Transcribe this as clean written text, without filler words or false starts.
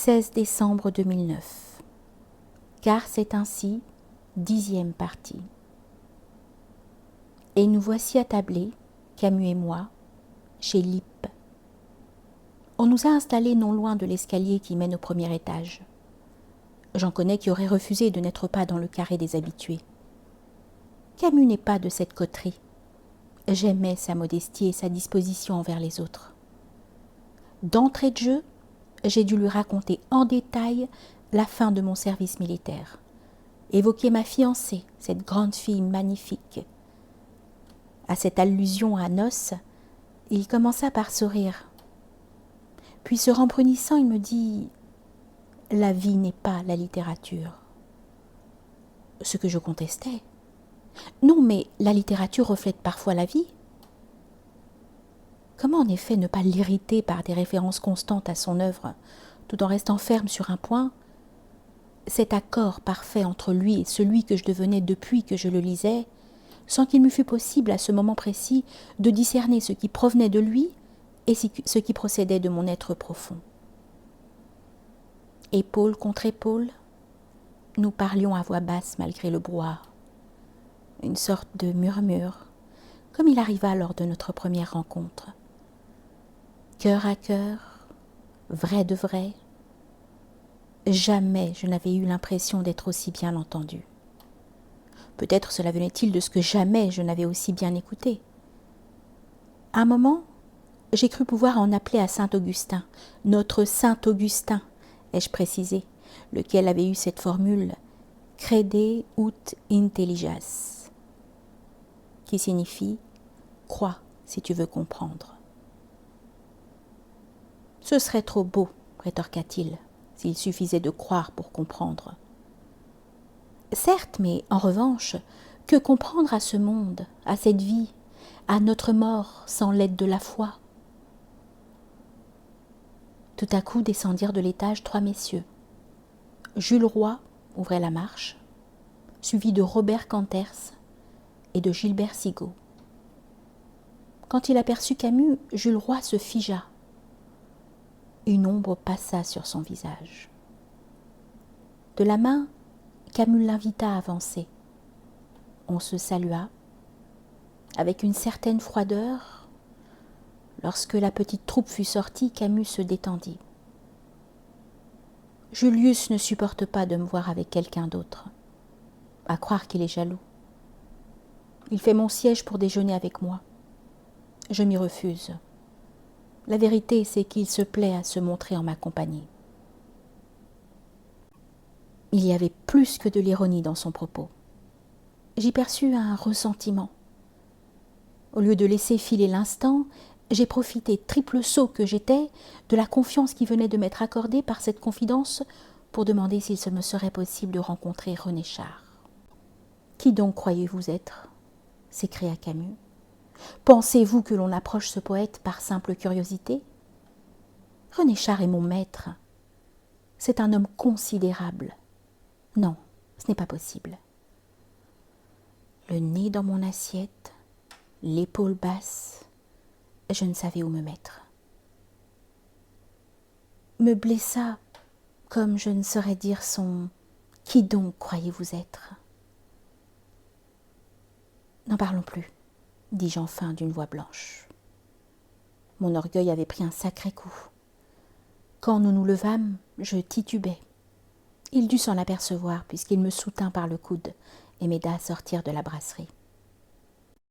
16 décembre 2009. Car c'est ainsi, 10e partie. Et nous voici attablés, Camus et moi, chez Lippe. On nous a installés non loin de l'escalier qui mène au premier étage. J'en connais qui auraient refusé de n'être pas dans le carré des habitués. Camus n'est pas de cette coterie. J'aimais sa modestie et sa disposition envers les autres. D'entrée de jeu, j'ai dû lui raconter en détail la fin de mon service militaire, évoquer ma fiancée, cette grande fille magnifique. À cette allusion à noces, il commença par sourire. Puis se rembrunissant, il me dit « La vie n'est pas la littérature ». Ce que je contestais. Non, mais la littérature reflète parfois la vie. Comment en effet ne pas l'irriter par des références constantes à son œuvre, tout en restant ferme sur un point? Cet accord parfait entre lui et celui que je devenais depuis que je le lisais, sans qu'il me fût possible à ce moment précis de discerner ce qui provenait de lui et ce qui procédait de mon être profond. Épaule contre épaule, nous parlions à voix basse malgré le brouhaha. Une sorte de murmure, comme il arriva lors de notre première rencontre. Cœur à cœur, vrai de vrai, jamais je n'avais eu l'impression d'être aussi bien entendu. Peut-être cela venait-il de ce que jamais je n'avais aussi bien écouté. À un moment, j'ai cru pouvoir en appeler à Saint-Augustin, notre Saint-Augustin, ai-je précisé, lequel avait eu cette formule « crede ut intelligas », qui signifie « crois si tu veux comprendre ». Ce serait trop beau, rétorqua-t-il, s'il suffisait de croire pour comprendre. Certes, mais en revanche, que comprendre à ce monde, à cette vie, à notre mort sans l'aide de la foi? Tout à coup descendirent de l'étage 3 messieurs. Jules Roy ouvrait la marche, suivi de Robert Canters et de Gilbert Sigaud. Quand il aperçut Camus, Jules Roy se figea. Une ombre passa sur son visage. De la main, Camus l'invita à avancer. On se salua, avec une certaine froideur. Lorsque la petite troupe fut sortie, Camus se détendit. Julius ne supporte pas de me voir avec quelqu'un d'autre. À croire qu'il est jaloux. Il fait mon siège pour déjeuner avec moi. Je m'y refuse. La vérité, c'est qu'il se plaît à se montrer en ma compagnie. Il y avait plus que de l'ironie dans son propos. J'y perçus un ressentiment. Au lieu de laisser filer l'instant, j'ai profité, triple sot que j'étais, de la confiance qui venait de m'être accordée par cette confidence pour demander s'il se me serait possible de rencontrer René Char. « Qui donc croyez-vous être ?» s'écria Camus. « Pensez-vous que l'on approche ce poète par simple curiosité ? René Char est mon maître. C'est un homme considérable. Non, ce n'est pas possible. » Le nez dans mon assiette, l'épaule basse, je ne savais où me mettre. Me blessa, comme je ne saurais dire son « Qui donc croyez-vous être ?» N'en parlons plus, dis-je enfin d'une voix blanche. Mon orgueil avait pris un sacré coup. Quand nous nous levâmes, je titubais. Il dut s'en apercevoir puisqu'il me soutint par le coude et m'aida à sortir de la brasserie.